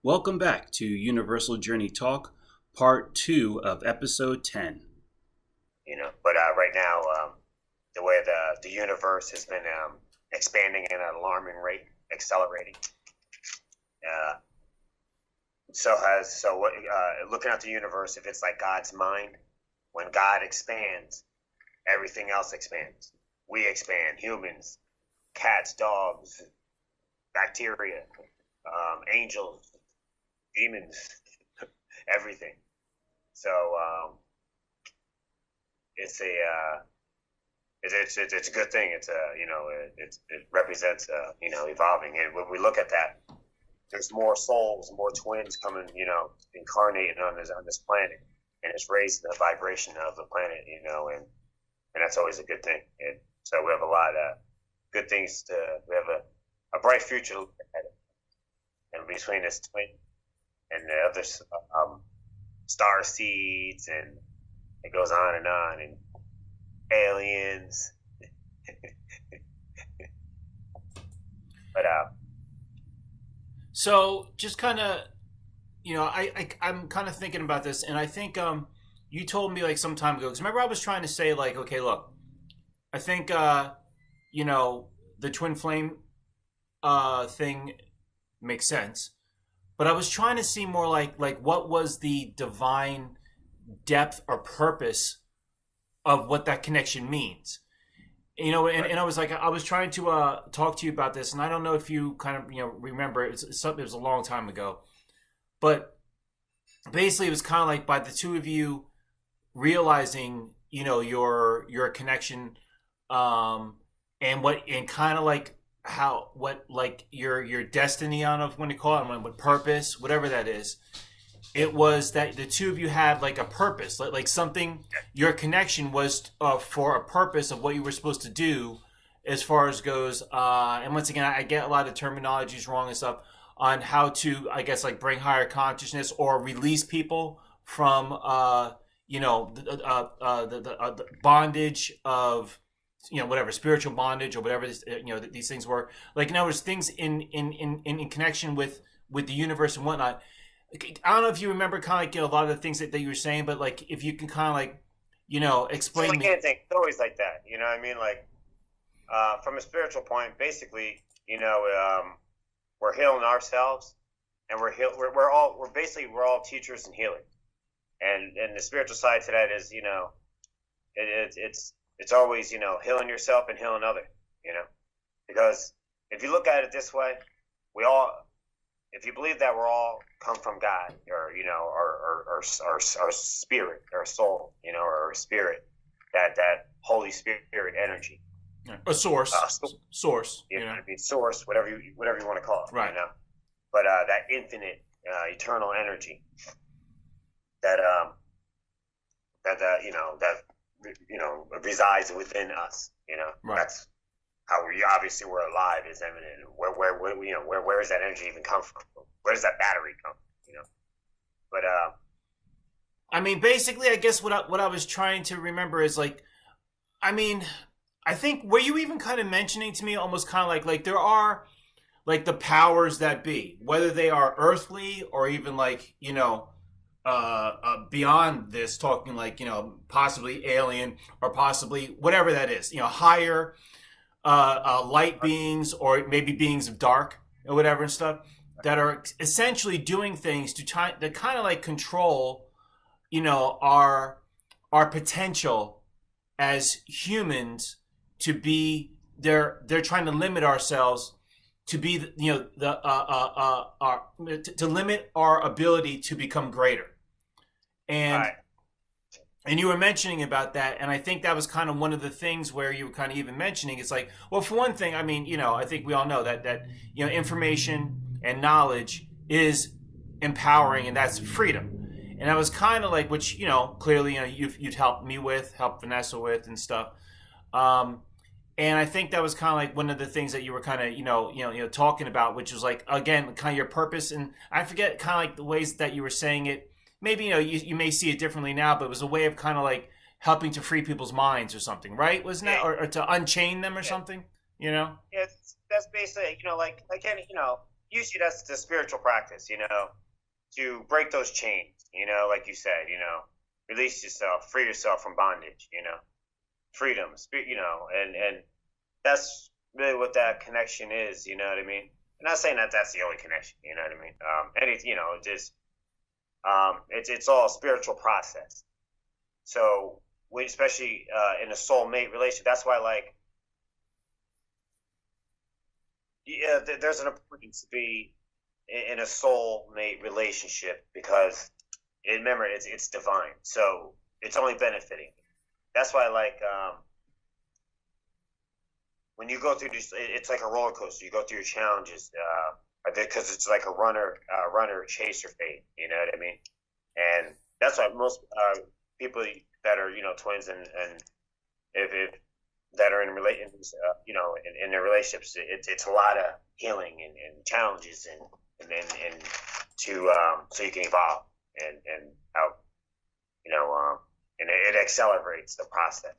Welcome back to Universal Journey Talk, part 2 of episode 10. But right now, the way the universe has been expanding at an alarming rate, accelerating. Looking at the universe, if it's like God's mind, when God expands, everything else expands. We expand, humans, cats, dogs, bacteria, angels, demons, everything. So it's a good thing. It represents evolving. And when we look at that, there's more souls, more twins coming, incarnating on this planet, and it's raising the vibration of the planet, and that's always a good thing. And so we have a lot of good things we have a bright future ahead. And between this twin and the other star seeds, and it goes on, and aliens. But So just kind of, I'm kind of thinking about this, and I think you told me like some time ago, because remember I was trying to say like, okay, look, I think, the twin flame thing makes sense. But I was trying to see more like what was the divine depth or purpose of what that connection means. And I was like, I was trying to talk to you about this, and I don't know if you kind of remember. It was a long time ago, but basically it was kind of like by the two of you realizing your connection, and kind of like how what like your destiny, I don't know if you want to call it, what purpose, whatever that is. It was that the two of you had like a purpose, like something. Your connection was for a purpose of what you were supposed to do, as far as goes. And once again, I get a lot of terminologies wrong and stuff on how to, I guess, like bring higher consciousness or release people from, the bondage of, whatever spiritual bondage or whatever this, these things were. Like, in other words, things in connection with the universe and whatnot. I don't know if you remember kind of like a lot of the things that you were saying, but like if you can kind of like explain. So I can't think. It's always like that. You know what I mean? Like from a spiritual point, basically, we're healing ourselves, and we're all teachers and healers. And the spiritual side to that is it's always healing yourself and healing others. Because if you look at it this way, if you believe that we're all come from God, or our spirit, our soul, or our spirit, that Holy Spirit energy, a source, source, source, whatever you want to call it, right? But that infinite, eternal energy, that resides within us. Right. That's how we're alive is eminent. Where does that energy even come from? Where does that battery come from? But I mean, basically, I guess what I was trying to remember is like, I mean, I think, were you even kind of mentioning to me almost kind of like there are like the powers that be, whether they are earthly or even like beyond this, talking like possibly alien or possibly whatever that is, higher. Light beings or maybe beings of dark or whatever and stuff that are essentially doing things to kind of like control, our potential as humans to be. They're trying to limit ourselves to be to limit our ability to become greater. And right. And you were mentioning about that, and I think that was kind of one of the things where you were kind of even mentioning. It's like, well, for one thing, I mean, I think we all know that information and knowledge is empowering, and that's freedom. And I was kind of like, which clearly you've helped me with, helped Vanessa with, and stuff. And I think that was kind of like one of the things that you were kind of talking about, which was like, again, kind of your purpose. And I forget kind of like the ways that you were saying it. Maybe you may see it differently now, but it was a way of kind of like helping to free people's minds or something, right? Wasn't that, or to unchain them or something? Yeah, that's basically like any usually that's the spiritual practice, to break those chains, like you said, release yourself, free yourself from bondage, freedom, and that's really what that connection is, you know what I mean? I'm not saying that that's the only connection, you know what I mean? Just it's all a spiritual process. So we, especially in a soulmate relationship, that's why like yeah, there's an importance to be in a soulmate relationship because remember it's divine, so it's only benefiting. That's why like when you go through this, it's like a roller coaster. You go through your challenges because it's like a runner chaser fate. You know what I mean? And that's why most people that are twins and if that are in relations, in their relationships, it's a lot of healing and challenges and to so you can evolve and out, and it accelerates the process,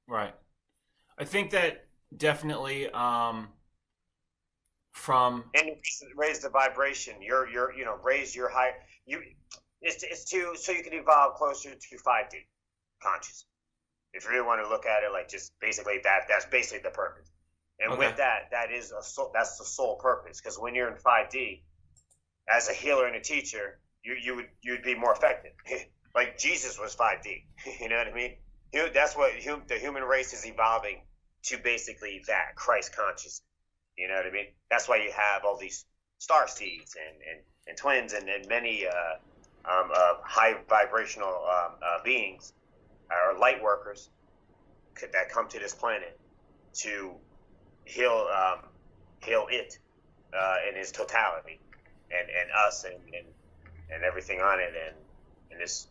Right. I think that definitely from and raise the vibration. Raise your high. It's to so you can evolve closer to 5D conscious. If you really want to look at it like just basically that's basically the purpose. And okay. with that is a soul. That's the sole purpose. Because when you're in 5D, as a healer and a teacher, you'd be more effective. Like Jesus was 5D. You know what I mean? That's what the human race is evolving to, basically that Christ consciousness. You know what I mean? That's why you have all these star seeds and twins and many high vibrational beings or light workers that come to this planet to heal it in its totality and us and everything on it and this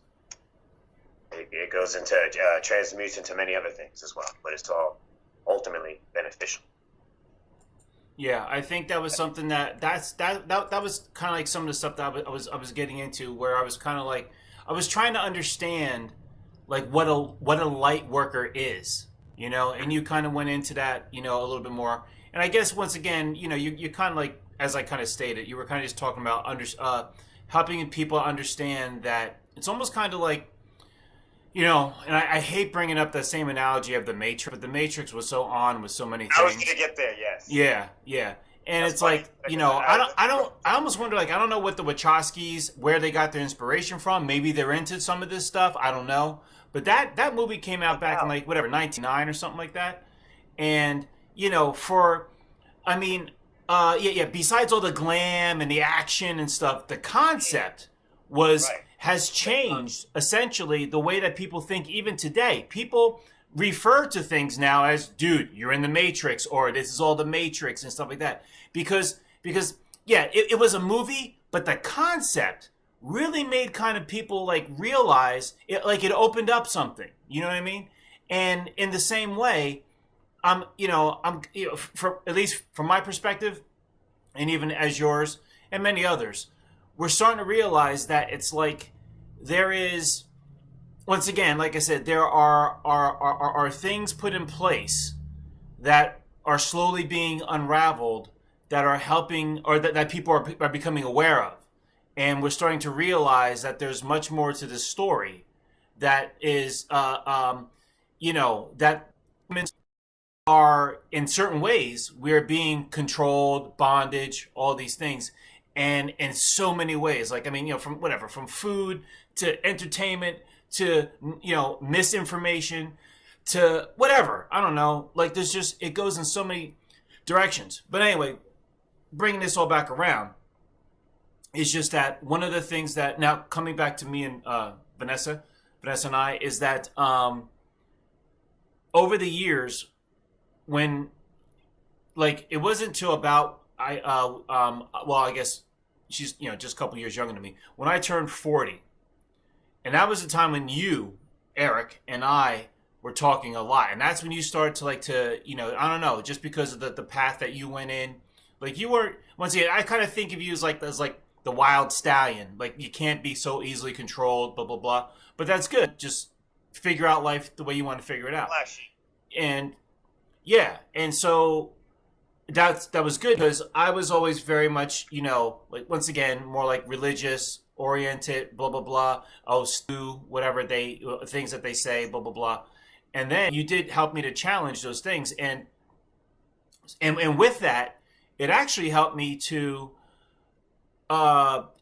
it goes into transmutes into many other things as well, but it's all ultimately beneficial. Yeah, I think that was something that was kind of like some of the stuff that I was getting into, where I was kind of like I was trying to understand like what a light worker is, and you kind of went into that, a little bit more. And I guess once again, you kind of like, as I kind of stated, you were kind of just talking about helping people understand that it's almost kind of like, and I hate bringing up the same analogy of the Matrix, but the Matrix was so on with so many things. I was going to get there, yes. Yeah. And that's it's funny. Like, I almost wonder, like, I don't know what the Wachowskis, where they got their inspiration from. Maybe they're into some of this stuff. I don't know. But that movie came out back in, like, whatever, 1999 or something like that. And, besides all the glam and the action and stuff, the concept has changed essentially the way that people think even today. People refer to things now as, dude, you're in the Matrix, or this is all the Matrix and stuff like that. Because it was a movie, but the concept really made kind of people like realize it, like it opened up something. You know what I mean? And in the same way, for at least from my perspective, and even as yours and many others, we're starting to realize that it's like there is, once again, like I said, there are things put in place that are slowly being unraveled that are helping, or that people are becoming aware of. And we're starting to realize that there's much more to this story that is, that humans are, in certain ways, we're being controlled, bondage, all these things. And in so many ways, like, from food to entertainment to, misinformation to whatever. I don't know. Like, it goes in so many directions. But anyway, bringing this all back around, is just that one of the things that, now coming back to me and Vanessa and I, is that over the years, when, like, it wasn't until about, I guess she's, just a couple years younger than me, when I turned 40. And that was the time when you, Eric, and I were talking a lot. And that's when you started to I don't know, just because of the path that you went in. Like, you were, once again, I kind of think of you as like the wild stallion. Like, you can't be so easily controlled, blah, blah, blah. But that's good. Just figure out life the way you want to figure it out. Flashy. And, yeah. And so that was good because I was always very much, you know, like once again more like religious oriented, blah blah blah. Oh, stew, whatever they things that they say, blah blah blah. And then you did help me to challenge those things, and with that, it actually helped me to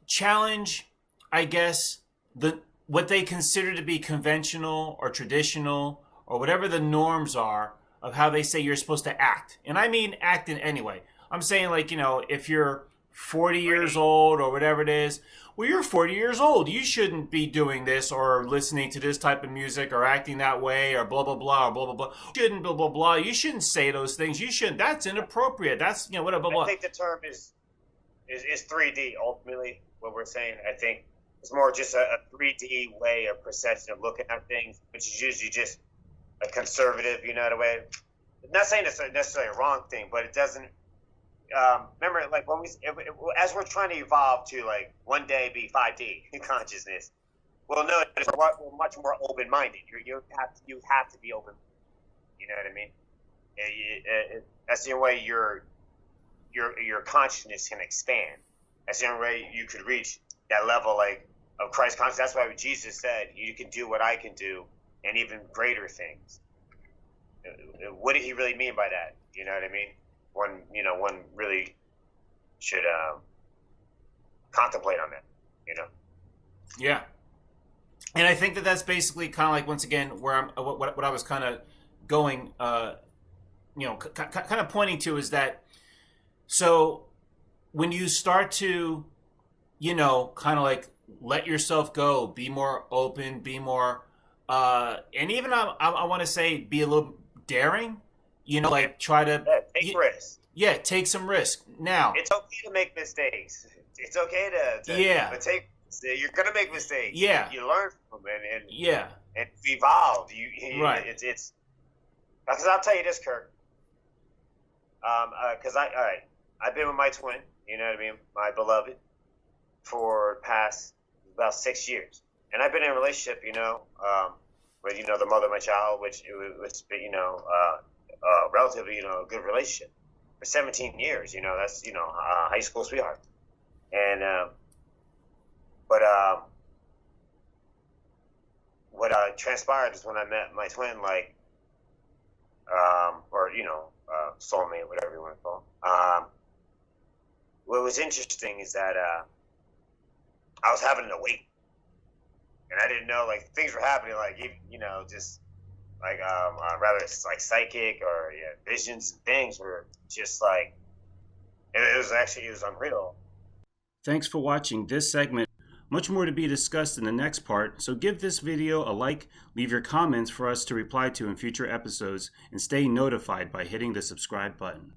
challenge, I guess, the what they consider to be conventional or traditional or whatever the norms are of how they say you're supposed to act. And I mean act in any way. I'm saying, like, you know, if you're 40 years old or whatever it is, well, you're 40 years old. You shouldn't be doing this or listening to this type of music or acting that way or blah, blah, blah, or blah, blah, blah. You shouldn't, blah, blah, blah. You shouldn't say those things. You shouldn't. That's inappropriate. That's, you know, whatever, blah, blah. I think the term is 3D, ultimately, what we're saying. I think it's more just a 3D way of perception of looking at things, which is usually just a conservative, you know, the way. I'm not saying it's necessarily a wrong thing, but it doesn't. Remember, like when as we're trying to evolve to like one day be 5D consciousness, well, no, we're much more open-minded. You have to be open. You know what I mean? That's the only way your consciousness can expand. That's the only way you could reach that level like of Christ consciousness. That's why Jesus said, "You can do what I can do, and even greater things." What did he really mean by that? You know what I mean? One really should contemplate on that. You know? Yeah, and I think that that's basically kind of like, once again, where what I was kind of going, you know, kind of pointing to is that. So when you start to, you know, kind of like let yourself go, be more open, be more, and even I want to say be a little daring, you know, like try to take risks. Yeah, take some risk. Now it's okay to make mistakes. It's okay to yeah. But you're gonna make mistakes. Yeah, you learn from them and yeah, and evolve. Right. It's because I'll tell you this, Kirk. Because I've been with my twin, you know what I mean, my beloved, for past about 6 years, and I've been in a relationship, you know, with, you know, the mother of my child, which was, you know, relatively, you know, a good relationship for 17 years. You know, that's, you know, high school sweetheart, and but what transpired is when I met my twin, like, or, you know, soulmate, whatever you want to call it. What was interesting is that I was having to wait, and I didn't know, like, things were happening, like, you know, just like rather it's like psychic or visions and things were just like it was unreal. Thanks for watching this segment. Much more to be discussed in the next part, so give this video a like, leave your comments for us to reply to in future episodes, and stay notified by hitting the subscribe button.